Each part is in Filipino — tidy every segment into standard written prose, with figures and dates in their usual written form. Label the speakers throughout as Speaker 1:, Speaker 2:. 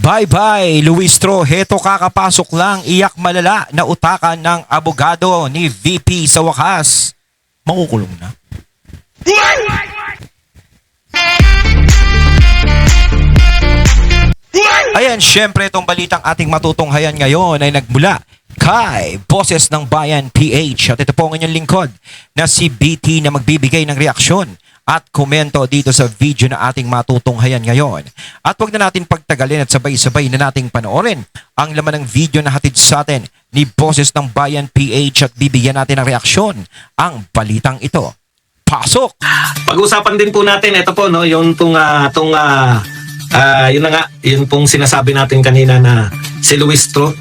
Speaker 1: Bye-bye, Luistro. Heto kakapasok lang, iyak malala na utakan ng abogado ni VP sa wakas. Makukulong na. Ayan, syempre itong balitang ating matutunghayan ngayon ay nagmula kay Boses ng Bayan PH. At ito po ang inyong lingkod na si BT na magbibigay ng reaksyon at komento dito sa video na ating matutunghayan ngayon. At huwag na natin pagtagalin at sabay-sabay na nating panoorin ang laman ng video na hatid sa atin ni Boses ng Bayan PH at bibigyan natin ng reaksyon ang balitang ito. Pasok!
Speaker 2: Pag-usapan din po natin, ito po, no, yung yun na nga, yun pong sinasabi natin kanina na si Luistro,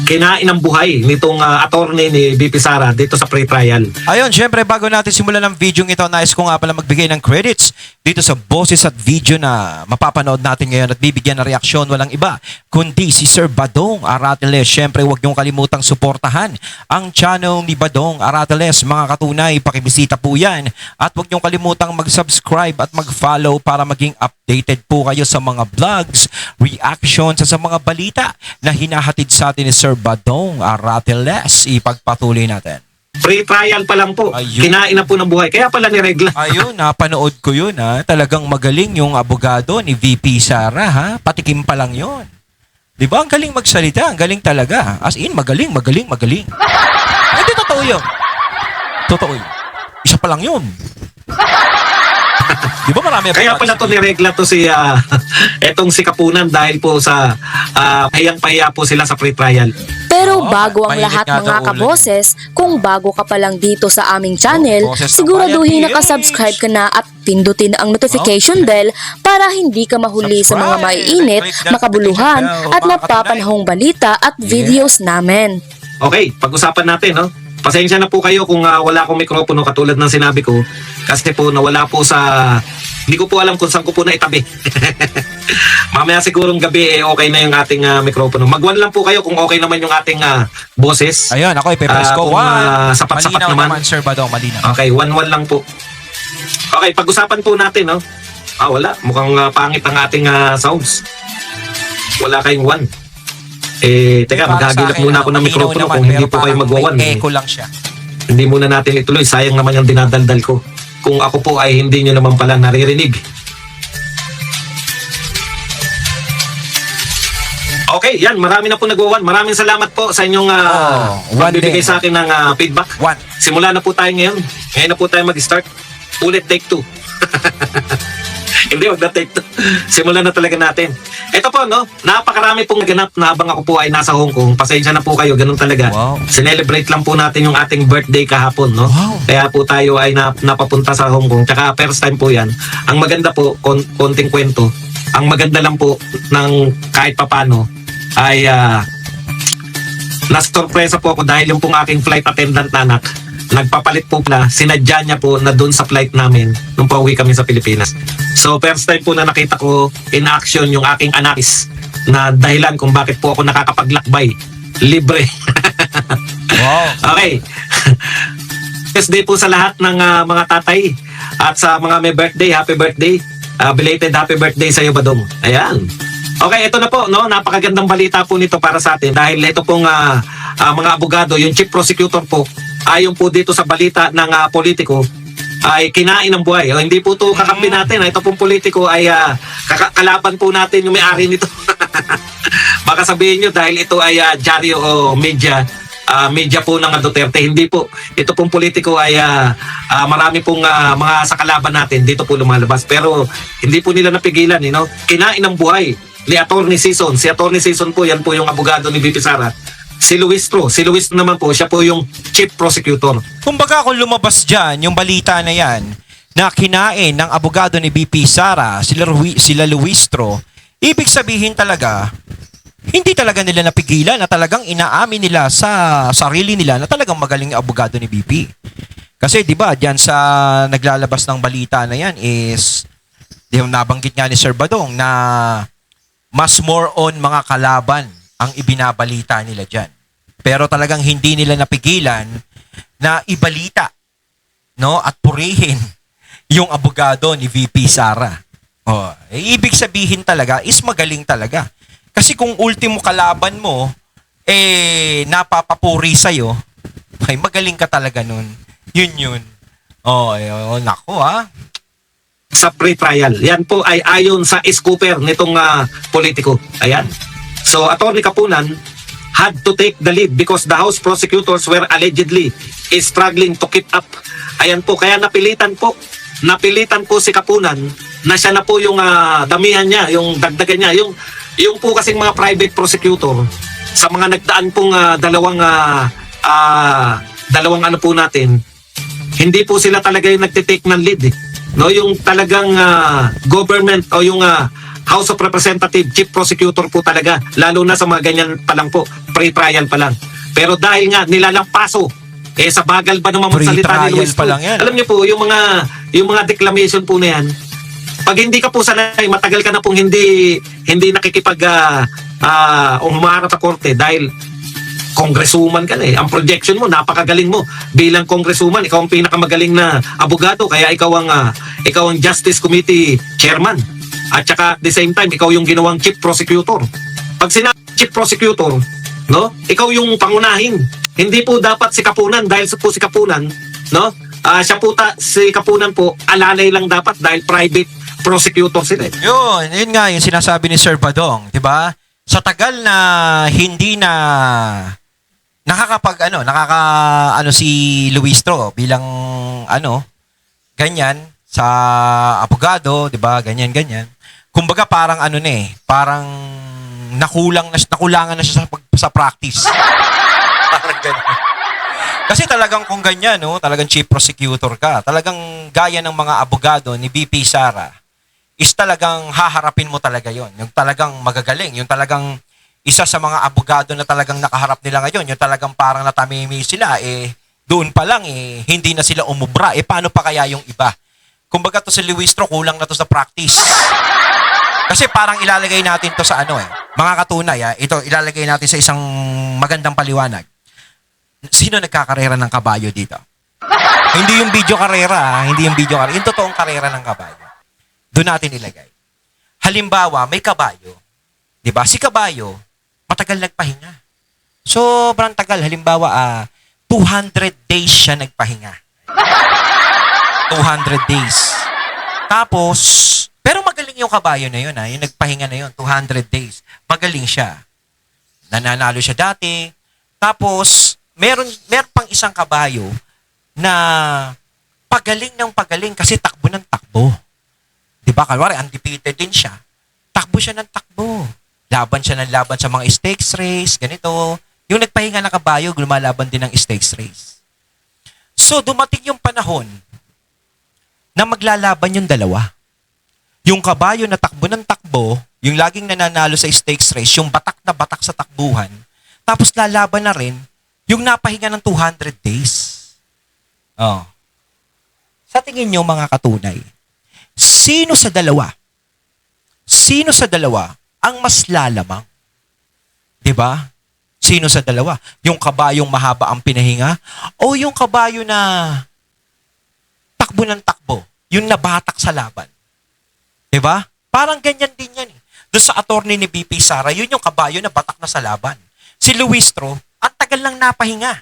Speaker 2: kinain ang buhay nitong attorney ni VP Sara dito sa pre-trial.
Speaker 1: Ayun, syempre bago natin simulan ang video ito, nais ko nga pala magbigay ng credits dito sa boses at video na mapapanood natin ngayon at bibigyan ng reaksyon. Walang iba kundi si Sir Badong Arateles. Syempre huwag niyong kalimutang suportahan ang channel ni Badong Arateles. Mga katunay, pakibisita po yan. At huwag niyong kalimutang mag-subscribe at mag-follow para maging updated po kayo sa mga vlogs, reactions sa mga balita na hinahatid sa atin ni Sir Badong Arateles. Ipagpatuloy natin.
Speaker 2: Pre-trial pa lang po.
Speaker 1: Ayun.
Speaker 2: Kinain na po ng buhay. Kaya pala niregla.
Speaker 1: Ayun, napanood ko yun ha. Talagang magaling yung abogado ni VP Sara ha. Patikim pa lang yun. Di ba? Ang galing magsalita. Ang galing talaga. As in, magaling. Hindi, totoo yun. Totoo yun. Isa pa lang yun. Di ba marami?
Speaker 2: Kaya pala to niregla to si etong si Kapunan dahil po sa pahiyang-pahiya po sila sa pre-trial.
Speaker 3: Pero
Speaker 1: Oo,
Speaker 3: bago ang
Speaker 1: mainit
Speaker 3: lahat
Speaker 1: nga daw
Speaker 3: mga
Speaker 1: ulo
Speaker 3: kaboses, kung bago ka pa lang dito sa aming channel,
Speaker 1: Boses ng
Speaker 3: siguraduhin
Speaker 1: Bayan
Speaker 3: nakasubscribe ka na at pindutin ang notification bell para hindi ka mahuli sa mga
Speaker 1: Subscribe,
Speaker 3: maiinit,
Speaker 1: click that
Speaker 3: makabuluhan
Speaker 1: notification bell,
Speaker 3: at
Speaker 1: mga
Speaker 3: napapanahong balita at videos namin.
Speaker 2: Okay, pag-usapan natin, no? Pasensya na po kayo kung wala akong mikropono katulad ng sinabi ko kasi po nawala po sa hindi ko po alam kung saan ko po na itabi. Mamaya sigurong gabi okay na yung ating mikropono. Mag-1 lang po kayo kung okay naman yung ating boses.
Speaker 1: Ayun, ako ipipress ko.
Speaker 2: Kung,
Speaker 1: One.
Speaker 2: sapat-sapat
Speaker 1: Malinaw
Speaker 2: naman.
Speaker 1: naman, Sir Badong. Malinaw.
Speaker 2: Okay, 1-1 lang po. Okay, pag-usapan po natin, no? Wala. Mukhang pangit ang ating sounds. Wala kayong 1. Teka, maghagilap muna ako ng mikropono kung hindi po kayo magwawan.
Speaker 1: Echo lang siya.
Speaker 2: Hindi muna natin ituloy. Sayang naman yung dinadaldal ko. Kung ako po ay hindi nyo naman pala naririnig. Okay, yan. Marami na po nagwawan. Maraming salamat po sa inyong magbibigay sa akin ng feedback.
Speaker 1: One.
Speaker 2: Simula na po tayo ngayon. Ngayon na po tayo mag-start. Ulit take 2. Hindi, wag na take 2. Simulan na talaga natin. Ito po, no? Napakarami pong naganap na habang ako po ay nasa Hong Kong. Pasensya na po kayo, ganun talaga.
Speaker 1: Wow.
Speaker 2: Sinelebrate lang po natin yung ating birthday kahapon, no?
Speaker 1: Wow.
Speaker 2: Kaya po tayo ay napapunta sa Hong Kong. Tsaka first time po yan. Ang maganda po, konting kwento. Ang maganda lang po ng kahit papano ay na-sorpresa po ako dahil yung pong aking flight attendant na anak nagpapalit po pala, sinadya niya po na doon sa flight namin nung pauwi kami sa Pilipinas. So first time po na nakita ko in action yung aking anakis na dahilan kung bakit po ako nakakapaglakbay libre.
Speaker 1: Wow.
Speaker 2: Okay. Birthday po sa lahat ng mga tatay at sa mga may birthday, happy birthday. Belated happy birthday sa iyo, Badong. Ayan. Okay, ito na po, no? Napakagandang balita po nito para sa atin dahil ito pong mga abogado, yung chief prosecutor po, ayon po dito sa balita ng politiko, ay kinain ng buhay. O, hindi po ito kakampi natin. Ito pong politiko ay kalaban po natin yung may-ari nito. Baka sabihin nyo dahil ito ay dyaryo o media po ng Duterte. Hindi po. Ito pong politiko ay marami pong mga sa kalaban natin dito po lumalabas. Pero hindi po nila napigilan. Kinain ng buhay ni Attorney Season. Si Attorney Season po, yan po yung abogado ni VP Sara. Si Luistro naman po, siya po yung chief prosecutor.
Speaker 1: Kumbaga kung lumabas dyan, yung balita na yan, na kinain ng abogado ni VP Sara, sila Luistro, ibig sabihin talaga, hindi talaga nila napigilan na talagang inaamin nila sa sarili nila na talagang magaling yung abogado ni VP. Kasi di ba diyan sa naglalabas ng balita na yan is, yung nabanggit nga ni Sir Badong na mas more on mga kalaban ang ibinabalita nila dyan. Pero talagang hindi nila napigilan na ibalita, no, at purihin yung abogado ni VP Sara. Oh, ibig sabihin talaga is magaling talaga. Kasi kung ultimo kalaban mo, napapapuri sa'yo, ay magaling ka talaga nun. Yun. Nako
Speaker 2: Sa pre-trial. Yan po ay ayon sa scooper nitong politiko. Ayan. So, Atty. Kapunan had to take the lead because the House prosecutors were allegedly struggling to keep up. Ayan po, kaya napilitan po si Kapunan na siya na po yung damihan niya, yung dagdagan niya, yung po kasing mga private prosecutor sa mga nagdaan pong dalawang ano po natin, hindi po sila talaga yung nagtitake ng lead eh. No, yung talagang government o yung House of Representative Chief Prosecutor po talaga, lalo na sa mga ganyan pa lang po, pre-trial pa lang. Pero dahil nga nilalampaso sa bagal ba naman magsalita ni Luis
Speaker 1: pa lang yan.
Speaker 2: Alam niyo po, yung mga declamation po na yan, pag hindi ka po sanay, matagal ka na pong hindi nakikipag humarap sa korte dahil congresswoman ka na eh. Ang projection mo, napakagaling mo. Bilang congresswoman, ikaw ang pinakamagaling na abogado, kaya ikaw ang Justice Committee Chairman. At saka at the same time, ikaw yung ginawang Chief Prosecutor. Pag sinabi Chief Prosecutor, no? Ikaw yung pangunahin. Hindi po dapat si Kapunan dahil po si Kapunan, no? Si Kapunan po, alalay lang dapat dahil private prosecutor sila.
Speaker 1: Yun nga yung sinasabi ni Sir Badong, 'di ba? Sa tagal na hindi na si Luistro bilang ganyan sa abogado, 'di ba? Ganyan. Kumbaga parang parang nakulangan na siya sa practice. Parang ganyan. Kasi talagang kung ganyan, no, talagang chief prosecutor ka, talagang gaya ng mga abogado ni BP Sara, is talagang haharapin mo talaga yon. Yung talagang magagaling, yung talagang isa sa mga abogado na talagang nakaharap nila ngayon, yung talagang parang natamimi sila, doon pa lang, hindi na sila umubra, paano pa kaya yung iba? Kumbaga to si Luistro, kulang na to sa practice. Kasi parang ilalagay natin to sa mga katunay, ito ilalagay natin sa isang magandang paliwanag. Sino nagkakarera ng kabayo dito? Hindi yung video karera, yung totoong karera ng kabayo. Doon natin ilagay. Halimbawa, may kabayo. 'Di ba? Si kabayo, matagal nagpahinga. Sobrang tagal. Halimbawa, 200 days siya nagpahinga. 200 days. Tapos, pero magaling yung kabayo na yun, yung nagpahinga na yun, 200 days. Magaling siya. Nananalo siya dati. Tapos, meron pang isang kabayo na pagaling kasi takbo ng takbo. Diba? Kalwari, undefeated din siya. Takbo siya ng takbo. Laban siya ng laban sa mga stakes race, ganito. Yung nagpahinga na kabayo, lumalaban din ng stakes race. So, dumating yung panahon na maglalaban yung dalawa. Yung kabayo na takbo ng takbo, yung laging nananalo sa stakes race, yung batak na batak sa takbuhan, tapos lalaban na rin yung napahinga ng 200 days. Oh. Sa tingin nyo, mga katunay, sino sa dalawa ang mas lalamang? 'Di ba? Sino sa dalawa? Yung kabayong mahaba ang pinahinga o yung kabayo na takbo ng takbo, yung nabatak sa laban? 'Di ba? Parang ganyan din yan. Doon sa attorney ni BP Sara, yun yung kabayo na batak na sa laban. Si Luistro, ang tagal lang napahinga.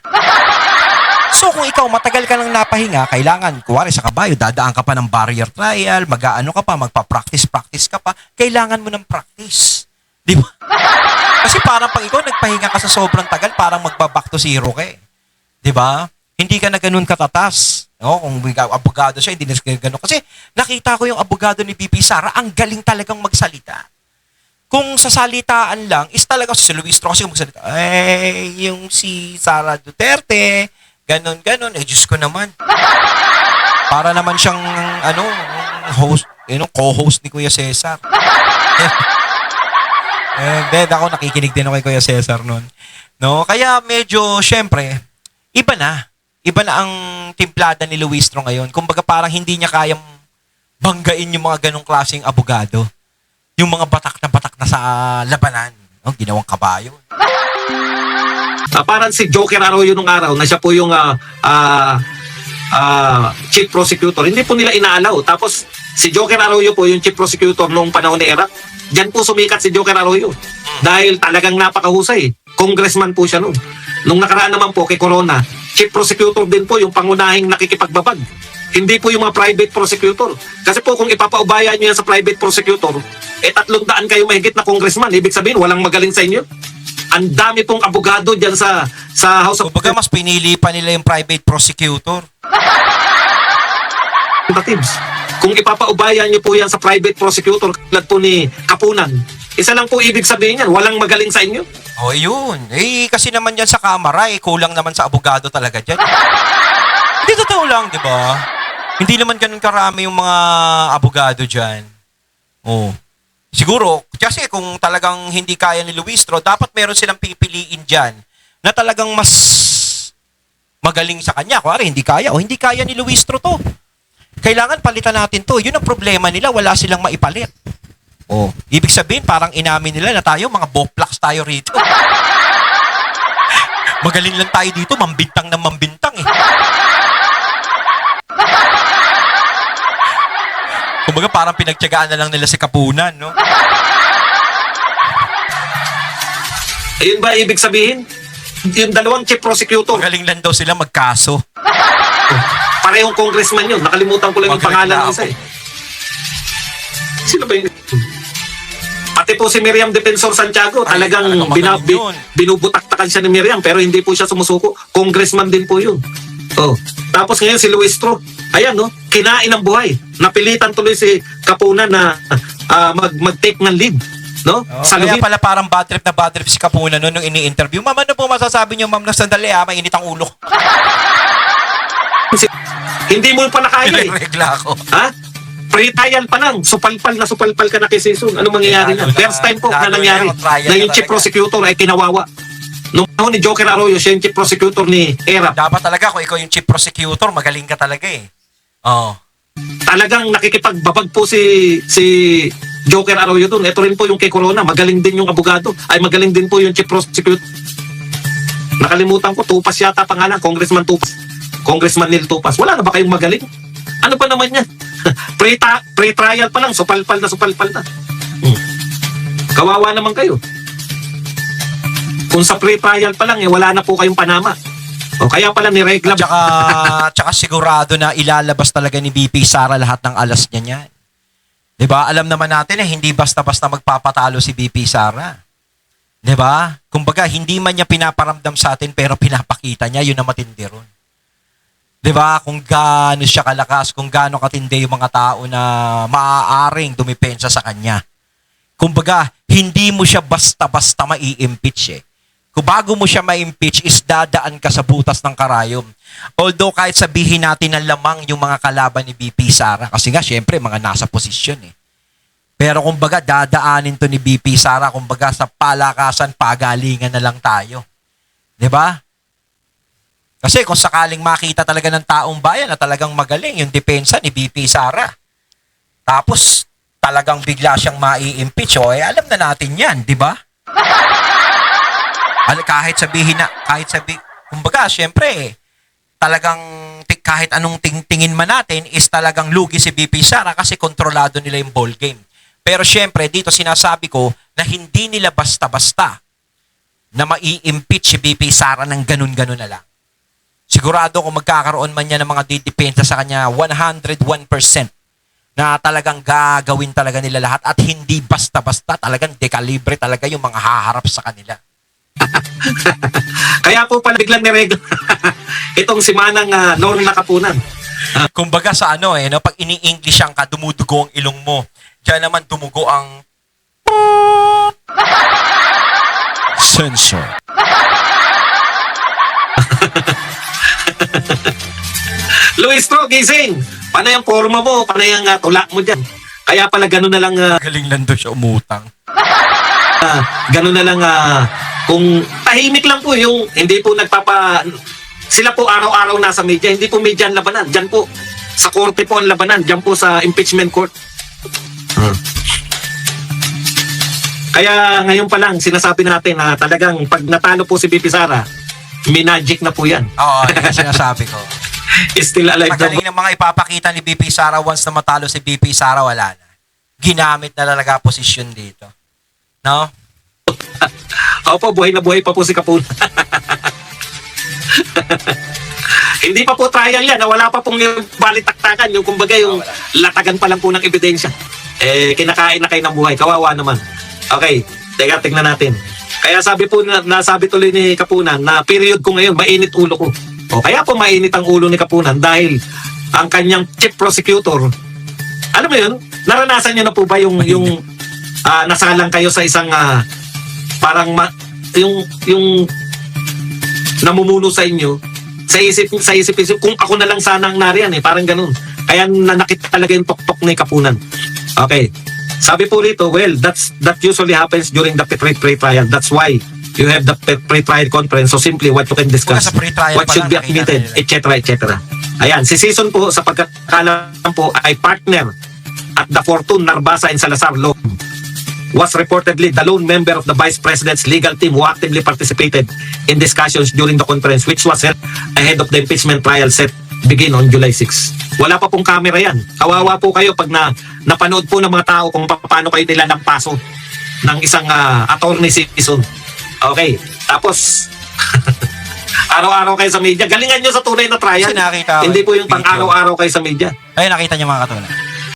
Speaker 1: So kung ikaw matagal ka lang napahinga, kailangan, kuwari sa kabayo, dadaan ka pa ng barrier trial, mag-aano ka pa, magpa-practice ka pa, kailangan mo ng practice. Di ba? Kasi parang pag ikaw nagpahinga ka sa sobrang tagal, parang magba-back to zero ka eh. Di ba? Hindi ka na ganun katatas. No? Kung abogado siya, hindi na ganun. Kasi nakita ko yung abogado ni BP Sara, ang galing talagang magsalita. Kung sa salitaan lang, is talaga si Luistro kasi magsalita, yung si Sara Duterte, ganon. Diyos ko naman. Para naman siyang, host, co-host ni Kuya Cesar. Then ako nakikinig din ako kay Kuya Cesar noon. No? Kaya medyo, syempre, iba na ang timplada ni Luistro ngayon. Kumbaga parang hindi niya kayang banggain yung mga ganong klaseng abogado. Yung mga batak na sa labanan. Ginawang kabayo.
Speaker 2: Parang si Joker Arroyo nung araw na siya po yung chief prosecutor. Hindi po nila inaalaw. Tapos si Joker Arroyo po yung chief prosecutor noong panahon ni Erap. Diyan po sumikat si Joker Arroyo. Dahil talagang napakahusay. Congressman po siya noon. Nung nakaraan naman po kay Corona, chief prosecutor din po yung pangunahing nakikipagbabag. Hindi po yung mga private prosecutor. Kasi po kung ipapaubayan nyo yan sa private prosecutor, 300 kayo mahigit na congressman. Ibig sabihin, walang magaling sa inyo. Ang dami pong abogado dyan sa House of
Speaker 1: Kumbaga mas pinili pa nila yung private prosecutor.
Speaker 2: Representatives. Kung ipapaubayan nyo po yan sa private prosecutor, tulad po ni Kapunan, isa lang po ibig sabihin yan, walang magaling sa inyo.
Speaker 1: O yun. Kasi naman yan sa kamara, kulang naman sa abogado talaga dyan. Hindi totoo lang, di ba? Hindi naman ganun karami yung mga abogado dyan. Oh. Siguro, kasi kung talagang hindi kaya ni Luistro, dapat meron silang pipiliin dyan na talagang mas magaling sa kanya. Kuwari, hindi kaya. O hindi kaya ni Luistro to. Kailangan palitan natin to. Yun ang problema nila. Wala silang maipalit. Oh, ibig sabihin, parang inamin nila na tayo, mga boplax tayo rito. Magaling lang tayo dito, mambintang ng mambintang eh. Kumbaga parang pinagtiyagaan na lang nila si Kapunan, no?
Speaker 2: Ayun ba ibig sabihin? Yung dalawang chief prosecutor,
Speaker 1: Magaling lang daw sila magkaso.
Speaker 2: parehong congressman yun. Nakalimutan ko lang yung pangalan ng isa eh. Sino ba yun? Pati po si Miriam Defensor Santiago, talagang
Speaker 1: talagang magaling yun.
Speaker 2: binubutaktakan siya ni Miriam pero hindi po siya sumusuko. Congressman din po yun. Oh. Tapos ngayon si Luistro, ayan no, kinain ng buhay. Napilitan tuloy si Kapunan na mag-take ng lead. No? Sa
Speaker 1: Kaya
Speaker 2: luhit.
Speaker 1: pala parang bad trip si Kapunan nung ini-interview. Ma'am, ano po masasabi niyo, ma'am, na sandali mainit ang ulo.
Speaker 2: Hindi mo pa nakaya eh.
Speaker 1: Regla ako.
Speaker 2: Ha? Pre-trial pa lang. Supalpal ka na kay Season. Ano mangyayari na? First time po na nangyari na yung chief prosecutor ay kinawawa. Nung panahon ni Joker Arroyo, siya yung chief prosecutor ni Erap.
Speaker 1: Dapat talaga kung ikaw yung chief prosecutor, magaling ka talaga eh. Oo.
Speaker 2: Talagang nakikipagbabag po si Joker Arroyo doon. Ito rin po yung kay Corona. Magaling din yung abogado. Ay magaling din po yung chief prosecutor. Nakalimutan ko, Tupas yata pangalan. Congressman Tupas. Congressman Neil Tupas. Wala na ba kayong magaling? Ano pa naman yan? Pre-trial pa lang. Supalpal na. Kawawa naman kayo. Kung sa pre-trial pa lang, wala na po kayong panama. O kaya pala niregla.
Speaker 1: Tsaka sigurado na ilalabas talaga ni BP Sara lahat ng alas niya niyan. 'Di ba? Alam naman natin na hindi basta-basta magpapatalo si BP Sara. 'Di ba? Kumbaga hindi man niya pinaparamdam sa atin pero pinapakita niya, yun ang matindi ron. 'Di ba? Kung gaano siya kalakas, kung gaano katindi yung mga tao na maaaring dumipensa sa kanya. Kumbaga, hindi mo siya basta-basta mai-impeach eh. Kung bago mo siya ma-impeach is dadaan ka sa butas ng karayom. Although kahit sabihin natin na lamang yung mga kalaban ni BP Sara, kasi nga syempre mga nasa posisyon eh. Pero kumbaga dadaanin to ni BP Sara, kumbaga sa palakasan, pagalingan na lang tayo. 'Di ba? Kasi kung sakaling makita talaga ng taong bayan na talagang magaling yung depensa ni BP Sara, tapos talagang bigla siyang mai-impeach, alam na natin yan, di ba? Kahit sabihin, kumbaga, syempre, talagang kahit anong tingin man natin is talagang lugi si BP Sara kasi kontrolado nila yung ball game. Pero syempre, dito sinasabi ko na hindi nila basta-basta na mai-impeach si BP Sara ng ganun-ganun na lang. Sigurado kung magkakaroon man niya ng mga didepensa sa kanya, 101% na talagang gagawin talaga nila lahat at hindi basta-basta, talagang dekalibre talaga yung mga haharap sa kanila.
Speaker 2: Kaya po pala biglang niregla itong si Manang Lorna Kapunan.
Speaker 1: Kumbaga sa no, pag ini-Englishan ka, dumudugo ang ilong mo. Diyan naman dumugo ang sensor.
Speaker 2: Luistro, gising! Panay ang forma mo, panay ang tulak mo dyan. Kaya pala gano'n na lang,
Speaker 1: Galing lang doon siya umutang.
Speaker 2: gano'n na lang, kung tahimik lang po yung, hindi po sila po araw-araw nasa media, hindi po media ang labanan. Dyan po, sa korte po ang labanan, dyan po sa impeachment court. Kaya ngayon pa lang, sinasabi natin na talagang pag natalo po si BP Sara, may magic na po yan.
Speaker 1: Oo, yun ang sinasabi ko.
Speaker 2: Still alive daw.
Speaker 1: Magaling ng mga ipapakita ni BP Sara once na matalo si BP Sara, wala na. Ginamit na talaga posisyon dito. No?
Speaker 2: Opo, buhay na buhay pa po si Kapunan. Hindi pa po trial yan. Wala pa pong yung balitaktakan. Yung kumbaga yung latagan pa lang po ng ebidensya. Kinakain na kayo ng buhay. Kawawa naman. Okay, teka, tingnan natin. Kaya sabi po, nasabi tuloy ni Kapunan na period ko ngayon, mainit ulo ko. O kaya po mainit ang ulo ni Kapunan dahil ang kanyang chief prosecutor, alam mo yun, naranasan niyo na po ba yung nasalang kayo sa isang parang yung namumuno sa inyo, sa isip kung ako na lang sana ang nariyan parang ganun. Kaya nanakit talaga yung tuktok ni Kapunan. Okay. Sabi po rito, well, that usually happens during the pre-trial. That's why you have the pre-trial conference. So simply what you can discuss,
Speaker 1: Sa pre-trial
Speaker 2: what
Speaker 1: pa
Speaker 2: should be
Speaker 1: lang,
Speaker 2: admitted,
Speaker 1: nakita nila.
Speaker 2: etc. Ayan, si Season po sa pagkakalam po ay partner at the Fortune Narbasa and Salazar Law was reportedly the lone member of the Vice President's legal team who actively participated in discussions during the conference which was held ahead of the impeachment trial set begin on July 6. Wala pa pong camera yan. Kawawa po kayo pag napanood po ng mga tao kung paano kayo nila ng paso ng isang attorney season. Okay. Tapos, araw-araw kayo sa media. Galingan nyo sa tunay na trial.
Speaker 1: Kasi nakita ko
Speaker 2: Hindi po yung
Speaker 1: video.
Speaker 2: pang-araw-araw kayo sa media.
Speaker 1: Ayun, nakita niyo mga katunan.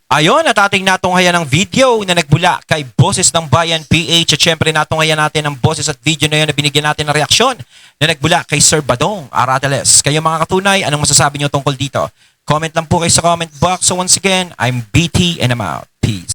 Speaker 1: Ayun, at ating natunghayan ng video na nagbula kay Boses ng Bayan PH at syempre natunghayan natin ang boses at video na yun na binigyan natin ng reaksyon na nagbula kay Sir Badong Arateles. Kayo mga katunay, anong masasabi niyo tungkol dito? Comment lang po kayo sa comment box. So once again, I'm BT and I'm out. Peace.